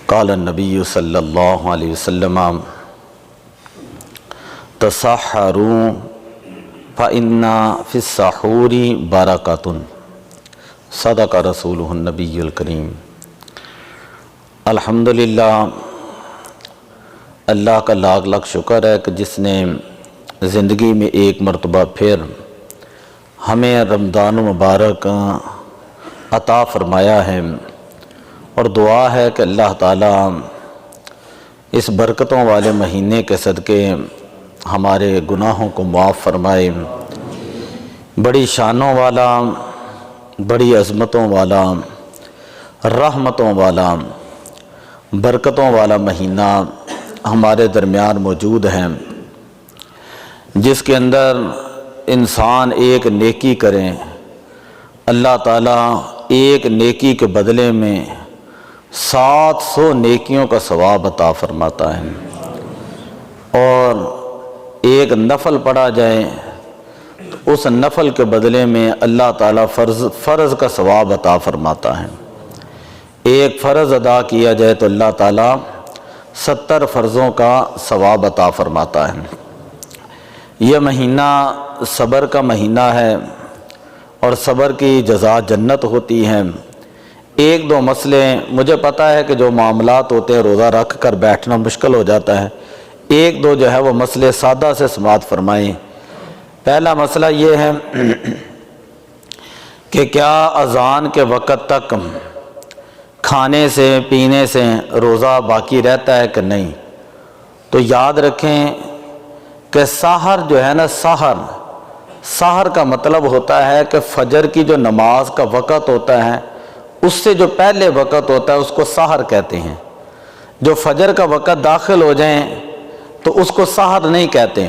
قال النبی صلی اللہ علیہ وسلم تسحروا فإن فی السحور برکۃ صدق رسولہ النبی الکریم۔ الحمدللہ، اللہ کا لاکھ لاکھ شکر ہے کہ جس نے زندگی میں ایک مرتبہ پھر ہمیں رمضان مبارک عطا فرمایا ہے، اور دعا ہے کہ اللہ تعالیٰ اس برکتوں والے مہینے کے صدقے ہمارے گناہوں کو معاف فرمائے۔ بڑی شانوں والا، بڑی عظمتوں والا، رحمتوں والا، برکتوں والا مہینہ ہمارے درمیان موجود ہے، جس کے اندر انسان ایک نیکی کرے، اللہ تعالیٰ ایک نیکی کے بدلے میں 700 نیکیوں کا ثواب عطا فرماتا ہے، اور ایک نفل پڑھا جائے تو اس نفل کے بدلے میں اللہ تعالیٰ فرض کا ثواب عطا فرماتا ہے۔ ایک فرض ادا کیا جائے تو اللہ تعالیٰ 70 فرضوں کا ثواب عطا فرماتا ہے۔ یہ مہینہ صبر کا مہینہ ہے، اور صبر کی جزا جنت ہوتی ہے۔ ایک دو مسئلے، مجھے پتہ ہے کہ جو معاملات ہوتے ہیں روزہ رکھ کر بیٹھنا مشکل ہو جاتا ہے، ایک دو جو ہے وہ مسئلے سادہ سے سماعت فرمائیں۔ پہلا مسئلہ یہ ہے کہ کیا اذان کے وقت تک کھانے سے پینے سے روزہ باقی رہتا ہے کہ نہیں؟ تو یاد رکھیں کہ سحر جو ہے نا، سحر کا مطلب ہوتا ہے کہ فجر کی جو نماز کا وقت ہوتا ہے اس سے جو پہلے وقت ہوتا ہے اس کو سحر کہتے ہیں۔ جو فجر کا وقت داخل ہو جائیں تو اس کو سحر نہیں کہتے،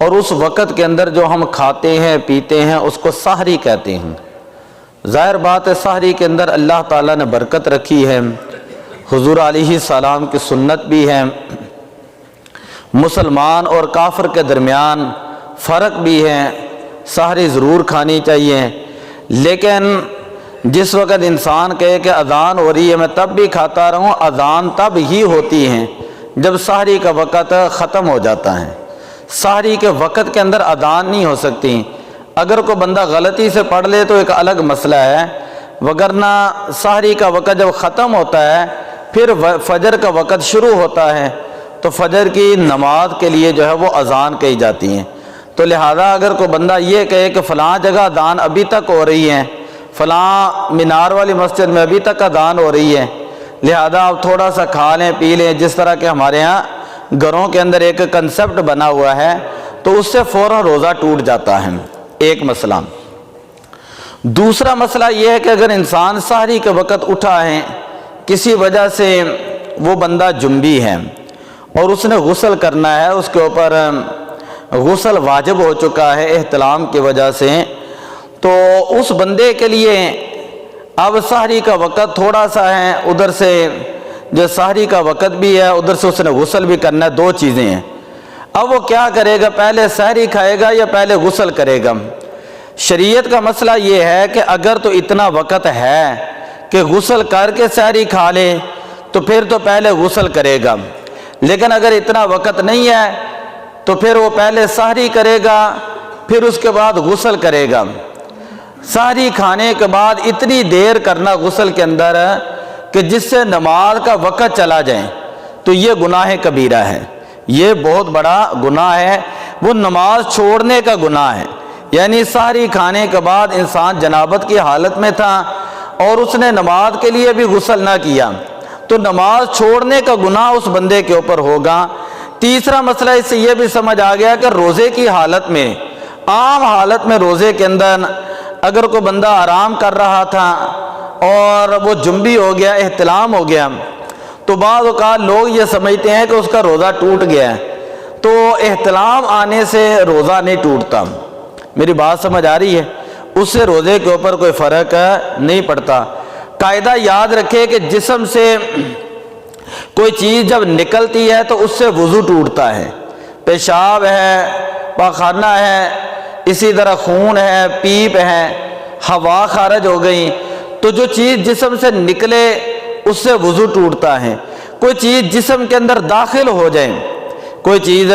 اور اس وقت کے اندر جو ہم کھاتے ہیں پیتے ہیں اس کو سحری کہتے ہیں۔ ظاہر بات ہے سحری کے اندر اللہ تعالیٰ نے برکت رکھی ہے، حضور علیہ السلام کی سنت بھی ہے، مسلمان اور کافر کے درمیان فرق بھی ہے، سحری ضرور کھانی چاہیے۔ لیکن جس وقت انسان کہے کہ اذان ہو رہی ہے میں تب بھی کھاتا رہوں، اذان تب ہی ہوتی ہے جب سحری کا وقت ختم ہو جاتا ہے۔ سحری کے وقت کے اندر اذان نہیں ہو سکتی۔ اگر کوئی بندہ غلطی سے پڑھ لے تو ایک الگ مسئلہ ہے، وگرنہ سحری کا وقت جب ختم ہوتا ہے پھر فجر کا وقت شروع ہوتا ہے، تو فجر کی نماز کے لیے جو ہے وہ اذان کہی جاتی ہے۔ تو لہذا اگر کوئی بندہ یہ کہے کہ فلاں جگہ اذان ابھی تک ہو رہی ہے، فلاں مینار والی مسجد میں ابھی تک اذان ہو رہی ہے، لہذا آپ تھوڑا سا کھا لیں پی لیں، جس طرح کہ ہمارے ہاں گھروں کے اندر ایک کنسپٹ بنا ہوا ہے، تو اس سے فوراً روزہ ٹوٹ جاتا ہے۔ ایک مسئلہ۔ دوسرا مسئلہ یہ ہے کہ اگر انسان سحری کے وقت اٹھا ہے، کسی وجہ سے وہ بندہ جنبی ہے اور اس نے غسل کرنا ہے، اس کے اوپر غسل واجب ہو چکا ہے احتلام کی وجہ سے، تو اس بندے کے لیے اب سحری کا وقت تھوڑا سا ہے، ادھر سے جو سحری کا وقت بھی ہے ادھر سے اس نے غسل بھی کرنا ہے، دو چیزیں ہیں۔ اب وہ کیا کرے گا، پہلے سحری کھائے گا یا پہلے غسل کرے گا؟ شریعت کا مسئلہ یہ ہے کہ اگر تو اتنا وقت ہے کہ غسل کر کے سحری کھا لے تو پھر تو پہلے غسل کرے گا، لیکن اگر اتنا وقت نہیں ہے تو پھر وہ پہلے سحری کرے گا پھر اس کے بعد غسل کرے گا۔ سحری کھانے کے بعد اتنی دیر کرنا غسل کے اندر کہ جس سے نماز کا وقت چلا جائے تو یہ گناہ کبیرہ ہے، یہ بہت بڑا گناہ ہے، وہ نماز چھوڑنے کا گناہ ہے۔ یعنی سحری کھانے کے بعد انسان جنابت کی حالت میں تھا اور اس نے نماز کے لیے بھی غسل نہ کیا تو نماز چھوڑنے کا گناہ اس بندے کے اوپر ہوگا۔ تیسرا مسئلہ اس سے یہ بھی سمجھ آ گیا کہ روزے کی حالت میں، عام حالت میں روزے کے اندر اگر کوئی بندہ آرام کر رہا تھا اور وہ جنبی ہو گیا، احتلام ہو گیا، تو بعض اوقات لوگ یہ سمجھتے ہیں کہ اس کا روزہ ٹوٹ گیا ہے، تو احتلام آنے سے روزہ نہیں ٹوٹتا۔ میری بات سمجھ آ رہی ہے؟ اس سے روزے کے اوپر کوئی فرق نہیں پڑتا۔ قاعدہ یاد رکھے کہ جسم سے کوئی چیز جب نکلتی ہے تو اس سے وضو ٹوٹتا ہے، پیشاب ہے، پاخانہ ہے، اسی طرح خون ہے، پیپ ہے، ہوا خارج ہو گئی، تو جو چیز جسم سے نکلے اس سے وضو ٹوٹتا ہے۔ کوئی چیز جسم کے اندر داخل ہو جائے، کوئی چیز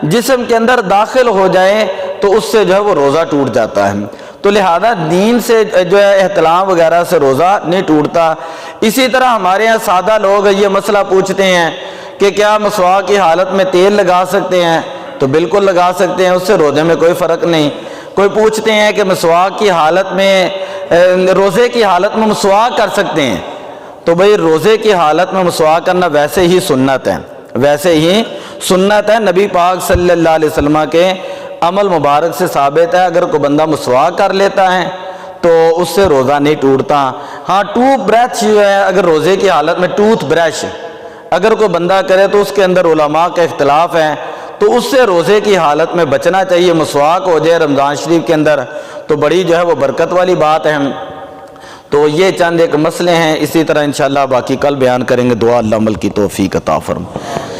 جسم کے اندر داخل ہو جائے تو اس سے جو ہے وہ روزہ ٹوٹ جاتا ہے۔ تو لہذا دین سے جو ہے احتلام وغیرہ سے روزہ نہیں ٹوٹتا۔ اسی طرح ہمارے یہاں سادہ لوگ یہ مسئلہ پوچھتے ہیں کہ کیا مسواک کی حالت میں تیل لگا سکتے ہیں؟ تو بالکل لگا سکتے ہیں، اس سے روزے میں کوئی فرق نہیں۔ کوئی پوچھتے ہیں کہ مسواک کی حالت میں روزے کی حالت میں مسواک کر سکتے ہیں؟ تو بھئی روزے کی حالت میں مسواک کرنا ویسے ہی سنت ہے، ویسے ہی سنت ہے، نبی پاک صلی اللہ علیہ وسلم کے عمل مبارک سے ثابت ہے۔ اگر کوئی بندہ مسواک کر لیتا ہے تو اس سے روزہ نہیں ٹوٹتا۔ ہاں ٹوتھ برش جو ہے، اگر روزے کی حالت میں ٹوتھ برش اگر کوئی بندہ کرے تو اس کے اندر علماء کا اختلاف ہے، تو اس سے روزے کی حالت میں بچنا چاہیے۔ مسواک ہو جائے رمضان شریف کے اندر تو بڑی جو ہے وہ برکت والی بات ہے۔ تو یہ چند ایک مسئلے ہیں، اسی طرح انشاءاللہ باقی کل بیان کریں گے۔ دعا اللہ عمل کی توفیق عطا فرمائے۔